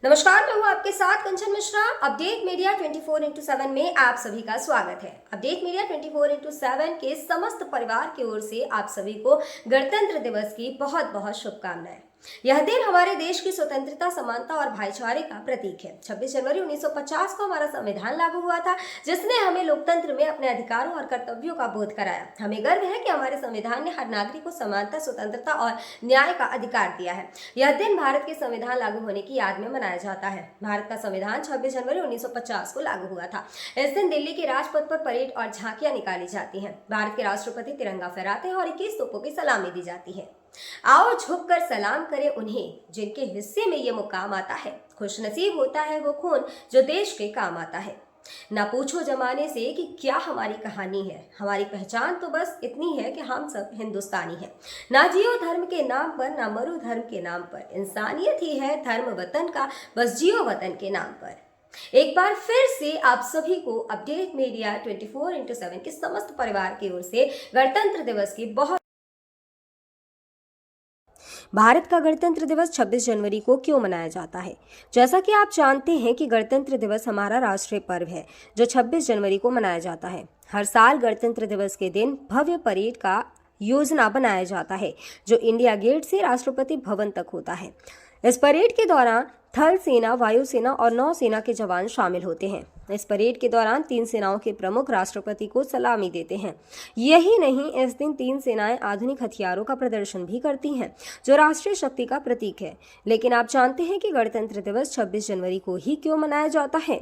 नमस्कार, मैं हूँ आपके साथ कंचन मिश्रा। अपडेट मीडिया 24x7 में आप सभी का स्वागत है। अपडेट मीडिया 24x7 के समस्त परिवार की ओर से आप सभी को गणतंत्र दिवस की बहुत बहुत शुभकामनाएं। यह दिन हमारे देश की स्वतंत्रता, समानता और भाईचारे का प्रतीक है। 26 जनवरी 1950 को हमारा संविधान लागू हुआ था, जिसने हमें लोकतंत्र में अपने अधिकारों और कर्तव्यों का बोध कराया। हमें गर्व है कि हमारे संविधान ने हर नागरिक को समानता, स्वतंत्रता और न्याय का अधिकार दिया है। यह दिन भारत के संविधान लागू होने की याद में मनाया जाता है। भारत का संविधान 26 जनवरी 1950 को लागू हुआ था। इस दिन दिल्ली के राजपथ पर परेड और झांकियां निकाली जाती हैं। भारत के राष्ट्रपति तिरंगा फहराते हैं और 21 तोपों की सलामी दी जाती है। आओ झुककर सलाम करें उन्हें जिनके हिस्से में ये मुकाम आता है। खुशनसीब होता है वो खून जो देश के काम आता है। ना पूछो जमाने से कि क्या हमारी कहानी है, हमारी पहचान तो बस इतनी है कि हम सब हिंदुस्तानी हैं। ना जियो धर्म के नाम पर, ना मरो धर्म के नाम पर, इंसानियत ही है धर्म वतन का, बस जियो वतन के नाम पर। एक बार फिर से आप सभी को अपडेट मीडिया 24x7 के समस्त परिवार की ओर से गणतंत्र दिवस की बहुत। भारत का गणतंत्र दिवस 26 जनवरी को क्यों मनाया जाता है? जैसा कि आप जानते हैं कि गणतंत्र दिवस हमारा राष्ट्रीय पर्व है जो 26 जनवरी को मनाया जाता है। हर साल गणतंत्र दिवस के दिन भव्य परेड का योजना बनाया जाता है जो इंडिया गेट से राष्ट्रपति भवन तक होता है। इस परेड के दौरान थल सेना, वायुसेना और नौसेना के जवान शामिल होते हैं। इस परेड के दौरान तीन सेनाओं के प्रमुख राष्ट्रपति को सलामी देते हैं। यही नहीं, इस दिन तीन सेनाएं आधुनिक हथियारों का प्रदर्शन भी करती हैं जो राष्ट्रीय शक्ति का प्रतीक है। लेकिन आप जानते हैं कि गणतंत्र दिवस 26 जनवरी को ही क्यों मनाया जाता है?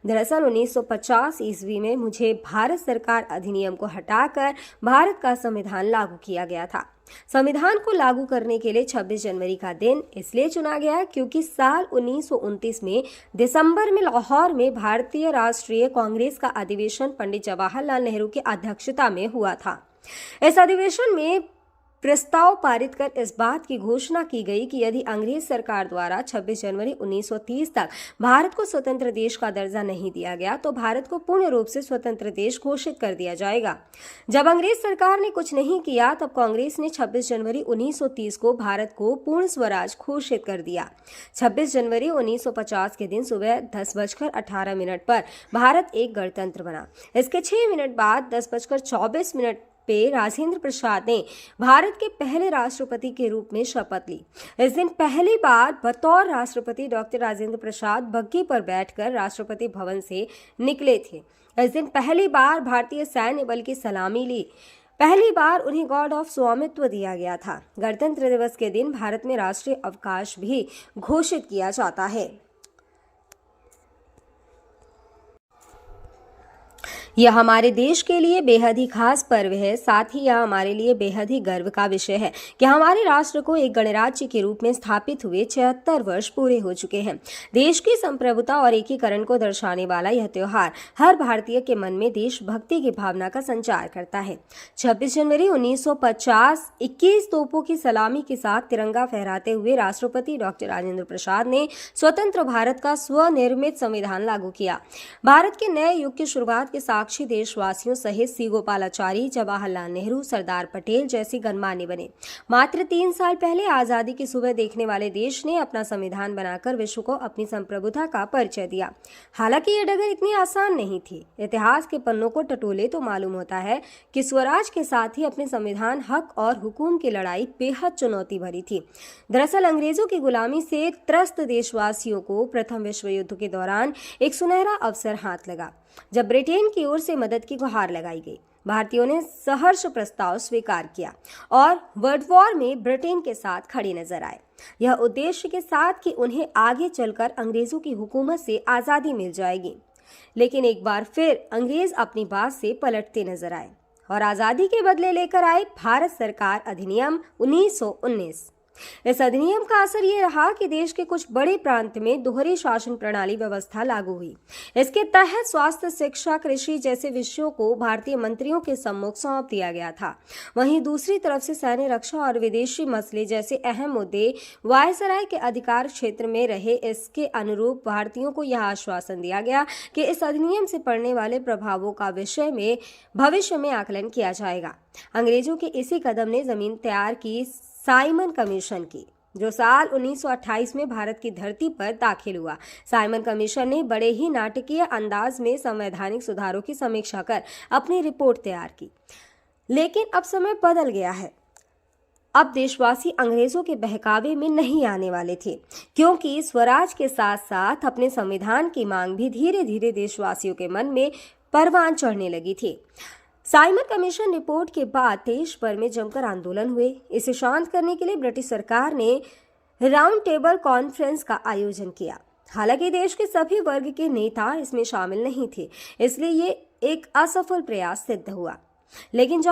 दरअसल 1950 ईस्वी में मुझे भारत सरकार अधिनियम को हटाकर भारत का संविधान लागू किया गया था। संविधान को लागू करने के लिए 26 जनवरी का दिन इसलिए चुना गया क्योंकि साल 1929 में दिसंबर में लाहौर में भारतीय राष्ट्रीय कांग्रेस का अधिवेशन पंडित जवाहरलाल नेहरू की अध्यक्षता में हुआ था। इस अधिवेशन में प्रस्ताव पारित कर इस बात की घोषणा की गई कि यदि अंग्रेज सरकार द्वारा 26 जनवरी 1930 तक भारत को स्वतंत्र देश का दर्जा नहीं दिया गया तो भारत को पूर्ण रूप से स्वतंत्र देश घोषित कर दिया जाएगा। जब अंग्रेज सरकार ने कुछ नहीं किया तब कांग्रेस ने 26 जनवरी 1930 को भारत को पूर्ण स्वराज घोषित कर दिया। 26 जनवरी 1950 के दिन सुबह 10:18 पर भारत एक गणतंत्र बना। इसके 6 मिनट बाद 10:24 पे राजेंद्र प्रसाद ने भारत के पहले राष्ट्रपति के रूप में शपथ ली। इस दिन पहली बार बतौर राष्ट्रपति डॉक्टर राजेंद्र प्रसाद बग्घी पर बैठकर राष्ट्रपति भवन से निकले थे। इस दिन पहली बार भारतीय सैन्य बल की सलामी ली। पहली बार उन्हें गॉर्ड ऑफ स्वामित्व दिया गया था। गणतंत्र दिवस के दिन भारत में राष्ट्रीय अवकाश भी घोषित किया जाता है। यह हमारे देश के लिए बेहद ही खास पर्व है। साथ ही यह हमारे लिए बेहद ही गर्व का विषय है कि हमारे राष्ट्र को एक गणराज्य के रूप में स्थापित हुए 76 वर्ष पूरे हो चुके हैं। देश की संप्रभुता और एकीकरण को दर्शाने वाला यह त्योहार हर भारतीय के मन में देशभक्ति की भावना का संचार करता है। 26 जनवरी 1950 21 तोपों की सलामी के साथ तिरंगा फहराते हुए राष्ट्रपति डॉक्टर राजेंद्र प्रसाद ने स्वतंत्र भारत का स्वनिर्मित संविधान लागू किया। भारत के नए युग की शुरुआत के साक्षी देशवासियों सहित सी गोपालाचारी, जवाहरलाल नेहरू, सरदार पटेल जैसे गणमान्य बने। मात्र 3 साल पहले आजादी की सुबह देखने वाले देश ने अपना संविधान बनाकर विश्व को अपनी संप्रभुता का परिचय दिया। हालांकि ये डगर इतनी आसान नहीं थी। इतिहास के पन्नों को टटोले तो मालूम होता है कि स्वराज के साथ ही अपने संविधान, हक और हुकूम की लड़ाई बेहद चुनौती भरी थी। दरअसल अंग्रेजों की गुलामी से त्रस्त देशवासियों को प्रथम विश्व युद्ध के दौरान एक सुनहरा अवसर हाथ लगा जब ब्रिटेन की ओर से मदद की गुहार लगाई गई। भारतीयों ने सहर्ष प्रस्ताव स्वीकार किया और वर्ल्ड वॉर में ब्रिटेन के साथ खड़े नजर आए। यह उद्देश्य के साथ कि उन्हें आगे चलकर अंग्रेजों की हुकूमत से आजादी मिल जाएगी। लेकिन एक बार फिर अंग्रेज अपनी बात से पलटते नजर आए और आजादी के बदले लेकर आए भारत सरकार अधिनियम 1919। इस अधिनियम का असर ये रहा कि देश के कुछ बड़े प्रांत में दोहरी शासन प्रणाली व्यवस्था लागू हुई। इसके तहत स्वास्थ्य, शिक्षा, कृषि जैसे विषयों को भारतीय मंत्रियों के सम्मुख सौंप दिया गया था। वहीं दूसरी तरफ से सैन्य, रक्षा और विदेशी मसले जैसे अहम मुद्दे वायसराय के अधिकार क्षेत्र में रहे। इसके अनुरूप भारतीयों को यह आश्वासन दिया गया कि इस अधिनियम से पड़ने वाले प्रभावों का विषय में भविष्य में आकलन किया जाएगा। अंग्रेजों के इसी कदम ने जमीन तैयार की साइमन कमीशन की। जो साल 1928 में भारत की धरती पर दाखिल हुआ। साइमन कमीशन ने बड़े ही नाटकीय अंदाज में संवैधानिक सुधारों की समीक्षा कर अपनी रिपोर्ट तैयार की। लेकिन अब समय बदल गया है। अब देशवासी अंग्रेजों के बहकावे में नहीं आने वाले थे, क्योंकि स्वराज के साथ साथ अपने संविधान की मांग भी धीरे धीरे देशवासियों के मन में परवान चढ़ने लगी थी। साइमन कमीशन रिपोर्ट के बाद देश भर में जमकर आंदोलन हुए। इसे शांत करने के लिए ब्रिटिश सरकार ने राउंड टेबल कॉन्फ्रेंस का आयोजन किया। हालांकि देश के सभी वर्ग के नेता इसमें शामिल नहीं थे, इसलिए ये एक असफल प्रयास सिद्ध हुआ। लेकिन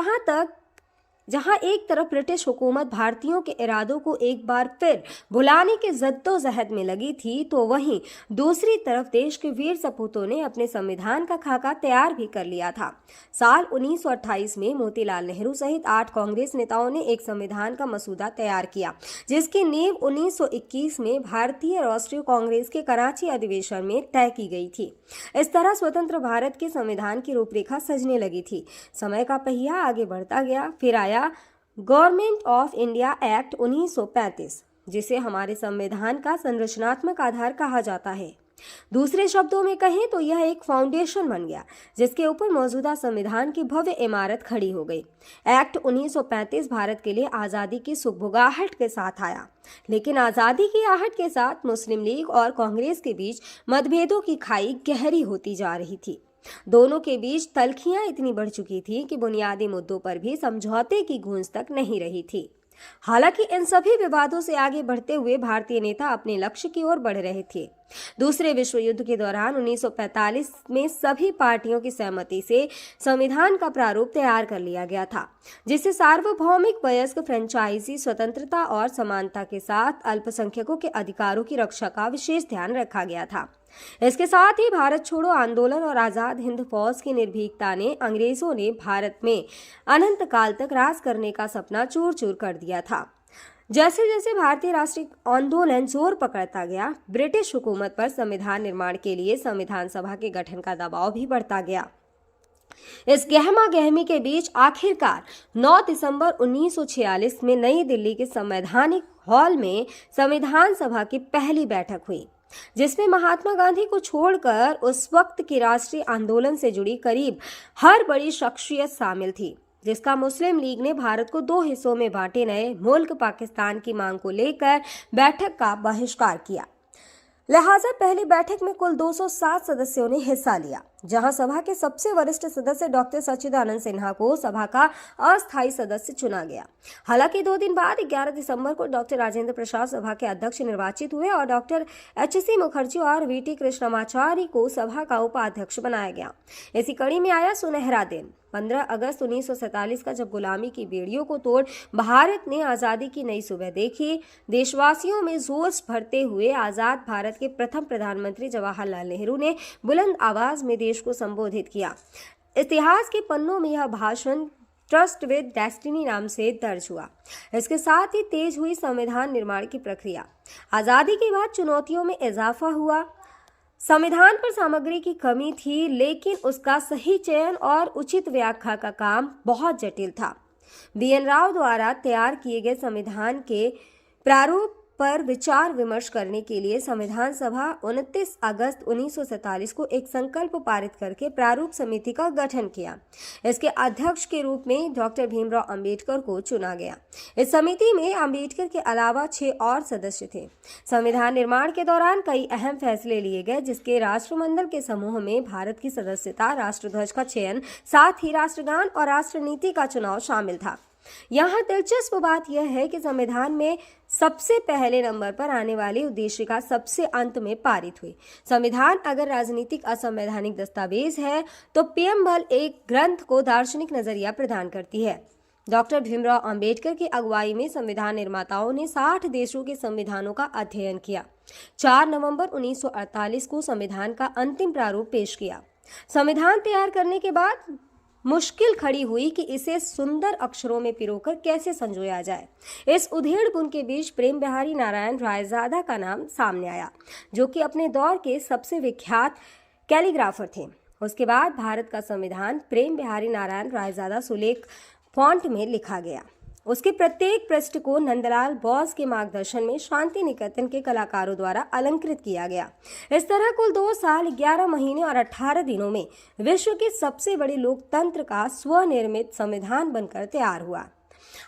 जहां एक तरफ ब्रिटिश हुकूमत भारतीयों के इरादों को एक बार फिर भुलाने के जद्दोजहद में लगी थी, तो वहीं दूसरी तरफ देश के वीर सपूतों ने अपने संविधान का खाका तैयार भी कर लिया था। साल 1928 में मोतीलाल नेहरू सहित 8 कांग्रेस नेताओं ने एक संविधान का मसूदा तैयार किया, जिसकी नींव 1921 में भारतीय राष्ट्रीय कांग्रेस के कराची अधिवेशन में तय की गई थी। इस तरह स्वतंत्र भारत के संविधान की रूपरेखा सजने लगी थी। समय का पहिया आगे बढ़ता गया। फिर आया गवर्नमेंट ऑफ इंडिया एक्ट 1935, जिसे हमारे संविधान का संरचनात्मक आधार कहा जाता है। दूसरे शब्दों में कहें तो यह एक फाउंडेशन बन गया, जिसके ऊपर मौजूदा संविधान की भव्य इमारत खड़ी हो गई। एक्ट 1935 भारत के लिए आज़ादी की सुगबुगाहट के साथ आया, लेकिन आज़ादी की आहट के साथ मुस्लिम लीग और कांग्रेस के बीच मतभेदों की खाई गहरी होती जा रही थी। दोनों के बीच तल्खियां इतनी बढ़ चुकी थी कि बुनियादी मुद्दों पर भी समझौते की गूंज तक नहीं रही थी। हालांकि इन सभी विवादों से आगे बढ़ते हुए भारतीय नेता अपने लक्ष्य की ओर बढ़ रहे थे। दूसरे विश्व युद्ध के दौरान 1945 में सभी पार्टियों की सहमति से संविधान का प्रारूप तैयार कर लिया गया था, जिसे सार्वभौमिक वयस्क फ्रेंचाइजी स्वतंत्रता और समानता के साथ अल्पसंख्यकों के अधिकारों की रक्षा का विशेष ध्यान रखा गया था। इसके साथ ही भारत छोड़ो आंदोलन और आजाद हिंद फौज की निर्भीकता ने अंग्रेजों ने भारत में अनंत काल तक राज करने का सपना चूर चूर कर दिया था। जैसे जैसे भारतीय राष्ट्रीय आंदोलन जोर पकड़ता गया, ब्रिटिश हुकूमत पर संविधान निर्माण के लिए संविधान सभा के गठन का दबाव भी बढ़ता गया। इस गहमा गहमी के बीच आखिरकार 9 दिसंबर 1946 में नई दिल्ली के संवैधानिक हॉल में संविधान सभा की पहली बैठक हुई, जिसमें महात्मा गांधी को छोड़कर उस वक्त के राष्ट्रीय आंदोलन से जुड़ी करीब हर बड़ी शख्सियत शामिल थी, जिसका मुस्लिम लीग ने भारत को 2 हिस्सों में बांटे नए मुल्क पाकिस्तान की मांग को लेकर बैठक का बहिष्कार किया। लिहाजा पहली बैठक में कुल 207 सदस्यों ने हिस्सा लिया, जहां सभा के सबसे वरिष्ठ सदस्य डॉक्टर सच्चिदानंद सिन्हा को सभा का अस्थायी सदस्य चुना गया। हालांकि 2 दिन बाद 11 दिसंबर को डॉक्टर राजेंद्र प्रसाद सभा के अध्यक्ष निर्वाचित हुए और डॉक्टर एच.सी. मुखर्जी और वी.टी. कृष्णमाचारी को सभा का उपाध्यक्ष बनाया गया। इसी कड़ी में आया सुनहरा दिन 15 अगस्त 1947 का, जब गुलामी की बेड़ियों को तोड़ भारत ने आज़ादी की नई सुबह देखी। देशवासियों में जोश भरते हुए आज़ाद भारत के प्रथम प्रधानमंत्री जवाहरलाल नेहरू ने बुलंद आवाज में देश को संबोधित किया। इतिहास के पन्नों में यह भाषण ट्रस्ट विद डेस्टिनी नाम से दर्ज हुआ। इसके साथ ही तेज हुई संविधान निर्माण की प्रक्रिया। आज़ादी के बाद चुनौतियों में इजाफा हुआ। संविधान पर सामग्री की कमी थी, लेकिन उसका सही चयन और उचित व्याख्या का काम बहुत जटिल था। बी.एन. राव द्वारा तैयार किए गए संविधान के प्रारूप पर विचार विमर्श करने के लिए संविधान सभा 29 अगस्त 1947 को एक संकल्प पारित करके प्रारूप समिति का गठन किया। इसके अध्यक्ष के रूप में डॉक्टर भीमराव अंबेडकर को चुना गया। इस समिति में अंबेडकर के अलावा 6 और सदस्य थे। संविधान निर्माण के दौरान कई अहम फैसले लिए गए, जिसके राष्ट्रमंडल के समूह में भारत की सदस्यता, राष्ट्रध्वज का चयन, साथ ही राष्ट्रगान और राष्ट्रनीति का चुनाव शामिल था। यहाँ दिलचस्प बात यह है कि संविधान में सबसे पहले नंबर पर आने वाली उद्देशिका सबसे अंत में पारित हुई। संविधान अगर राजनीतिक असंवैधानिक दस्तावेज है, तो पीएमएल एक ग्रंथ को दार्शनिक नजरिया प्रदान करती है। डॉक्टर भीमराव अंबेडकर की अगुवाई में संविधान निर्माताओं ने 60 देशों के संविधानों का अध्ययन किया। 4 नवंबर 1948 को संविधान का अंतिम प्रारूप पेश किया। संविधान तैयार करने के बाद मुश्किल खड़ी हुई कि इसे सुंदर अक्षरों में पिरोकर कैसे संजोया जाए। इस उधेड़-बुन के बीच प्रेम बिहारी नारायण रायजादा का नाम सामने आया, जो कि अपने दौर के सबसे विख्यात कैलीग्राफर थे। उसके बाद भारत का संविधान प्रेम बिहारी नारायण रायजादा सुलेख फॉन्ट में लिखा गया। उसके प्रत्येक पृष्ठ को नंदलाल बोस के मार्गदर्शन में शांति निकेतन के कलाकारों द्वारा अलंकृत किया गया। इस तरह कुल 2 साल 11 महीने और 18 दिनों में विश्व के सबसे बड़े लोकतंत्र का स्वनिर्मित संविधान बनकर तैयार हुआ।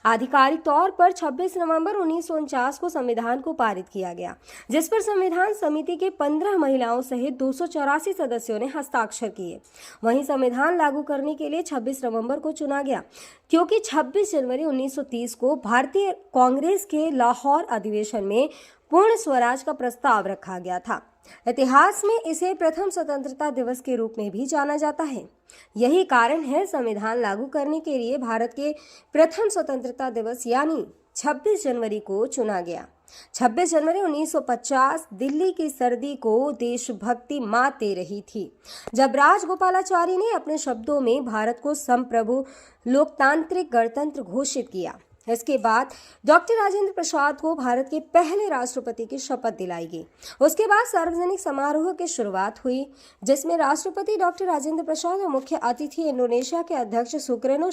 आधिकारिक तौर पर 26 नवंबर 1949 को संविधान को पारित किया गया, जिस पर संविधान समिति के 15 महिलाओं सहित 284 सदस्यों ने हस्ताक्षर किए। वहीं संविधान लागू करने के लिए 26 नवंबर को चुना गया, क्योंकि 26 जनवरी 1930 को भारतीय कांग्रेस के लाहौर अधिवेशन में पूर्ण स्वराज का प्रस्ताव रखा गया था। इतिहास में इसे प्रथम स्वतंत्रता दिवस के रूप में भी जाना जाता है। यही कारण है संविधान लागू करने के लिए भारत के प्रथम स्वतंत्रता दिवस यानी 26 जनवरी को चुना गया। 26 जनवरी 1950 दिल्ली की सर्दी को देशभक्ति मात दे रही थी, जब राजगोपालाचारी ने अपने शब्दों में भारत को संप्रभु लोकतांत्रिक गणतंत्र घोषित किया। इसके बाद डॉक्टर राजेंद्र प्रसाद को भारत के पहले राष्ट्रपति की शपथ दिलाई गई। उसके बाद सार्वजनिक समारोह की शुरुआत हुई, जिसमें राष्ट्रपति डॉक्टर राजेंद्र प्रसाद और मुख्य अतिथि इंडोनेशिया के अध्यक्ष सुकर्नो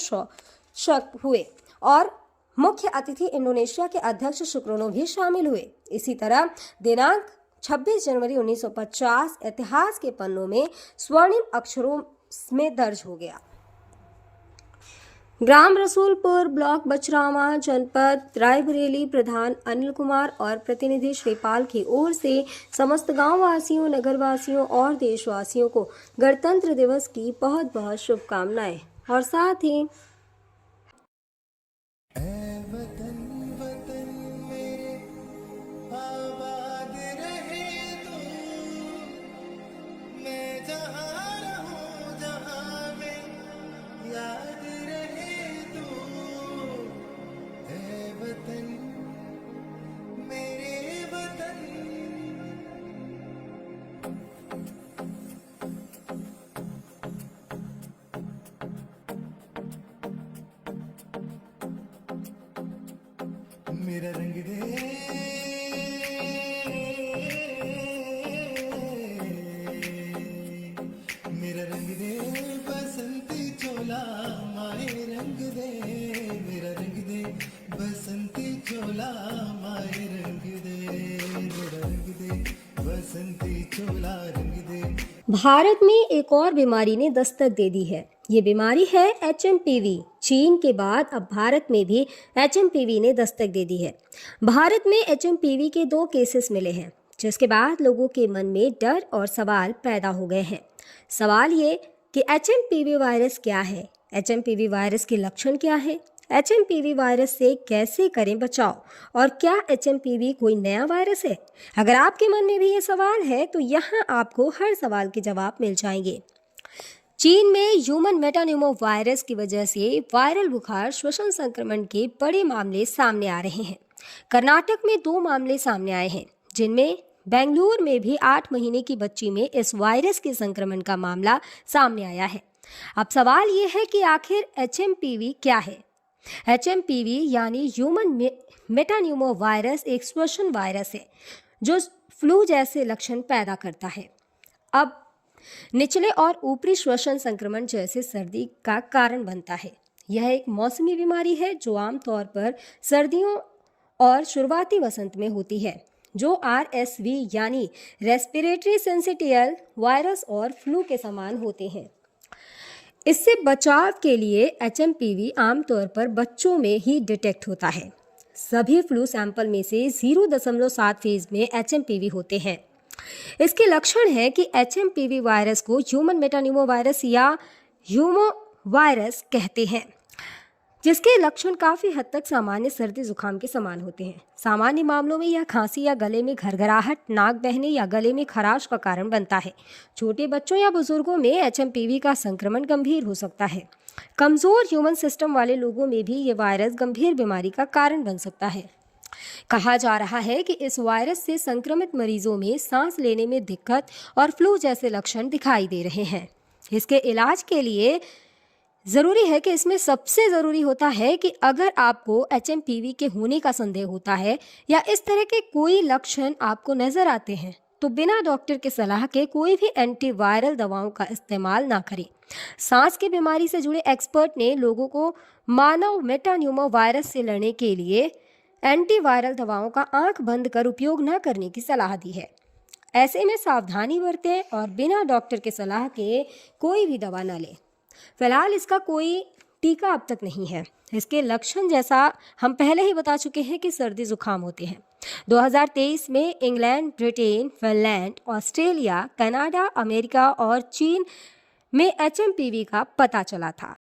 हुए और मुख्य अतिथि इंडोनेशिया के अध्यक्ष सुकर्नो भी शामिल हुए। इसी तरह दिनांक 26 जनवरी 1950 इतिहास के पन्नों में स्वर्णिम अक्षरों में दर्ज हो गया। ग्राम रसूलपुर, ब्लॉक बचरावा, जनपद रायबरेली प्रधान अनिल कुमार और प्रतिनिधि श्रीपाल की ओर से समस्त गांव वासियों, नगर वासियों और देशवासियों को गणतंत्र दिवस की बहुत बहुत शुभकामनाएं। और साथ ही मेरा रंग दे, मेरा रंग दे बसंती चोला, माए रंग दे, मेरा रंग दे बसंती चोला, माए रंग दे, मेरा रंग दे बसंती चोला, रंग दे। भारत में एक और बीमारी ने दस्तक दे दी है। ये बीमारी है HMPV। चीन के बाद अब भारत में भी HMPV ने दस्तक दे दी है। भारत में HMPV के 2 केसेस मिले हैं, जिसके बाद लोगों के मन में डर और सवाल पैदा हो गए हैं। सवाल ये कि HMPV वायरस क्या है, HMPV वायरस के लक्षण क्या है, HMPV वायरस से कैसे करें बचाव, और क्या HMPV कोई नया वायरस है? अगर आपके मन में भी ये सवाल है तो यहाँ आपको हर सवाल के जवाब मिल जाएंगे। चीन में ह्यूमन मेटान्यूमो वायरस की वजह से वायरल बुखार श्वसन संक्रमण के बड़े मामले सामने आ रहे हैं। कर्नाटक में 2 मामले सामने आए हैं, जिनमें बेंगलुरु में भी 8 महीने की बच्ची में इस वायरस के संक्रमण का मामला सामने आया है। अब सवाल ये है कि आखिर HMPV क्या है? HMPV यानी ह्यूमन मेटान्यूमो वायरस एक श्वसन वायरस है जो फ्लू जैसे लक्षण पैदा करता है। अब निचले और ऊपरी श्वसन संक्रमण जैसे सर्दी का कारण बनता है। यह एक मौसमी बीमारी है जो आमतौर पर सर्दियों और शुरुआती वसंत में होती है, जो RSV यानी रेस्पिरेटरी सिंसिटियल वायरस और फ्लू के समान होते हैं। इससे बचाव के लिए HMPV आमतौर पर बच्चों में ही डिटेक्ट होता है। सभी फ्लू सैंपल में से 0.7% में HMPV होते हैं। इसके लक्षण है कि HMPV वायरस को ह्यूमन मेटान्यूमो वायरस या ह्यूमो वायरस कहते हैं, जिसके लक्षण काफ़ी हद तक सामान्य सर्दी जुकाम के समान होते हैं। सामान्य मामलों में यह खांसी या गले में घरघराहट, नाक बहने या गले में खराश का कारण बनता है। छोटे बच्चों या बुजुर्गों में HMPV का संक्रमण गंभीर हो सकता है। कमज़ोर ह्यूमन सिस्टम वाले लोगों में भी ये वायरस गंभीर बीमारी का कारण बन सकता है। कहा जा रहा है कि इस वायरस से संक्रमित मरीजों में सांस लेने में दिक्कत और फ्लू जैसे लक्षण दिखाई दे रहे हैं। इसके इलाज के लिए ज़रूरी है कि इसमें सबसे ज़रूरी होता है कि अगर आपको HMPV के होने का संदेह होता है या इस तरह के कोई लक्षण आपको नज़र आते हैं तो बिना डॉक्टर के सलाह के कोई भी एंटीवायरल दवाओं का इस्तेमाल ना करें। सांस की बीमारी से जुड़े एक्सपर्ट ने लोगों को मानव मेटान्यूमो वायरस से लड़ने के लिए एंटीवायरल दवाओं का आंख बंद कर उपयोग न करने की सलाह दी है। ऐसे में सावधानी बरतें और बिना डॉक्टर के सलाह के कोई भी दवा न लें। फिलहाल इसका कोई टीका अब तक नहीं है। इसके लक्षण जैसा हम पहले ही बता चुके हैं कि सर्दी जुकाम होते हैं। 2023 में England, Britain, Finland, Australia, Canada, America और चीन में HMPV का पता चला था।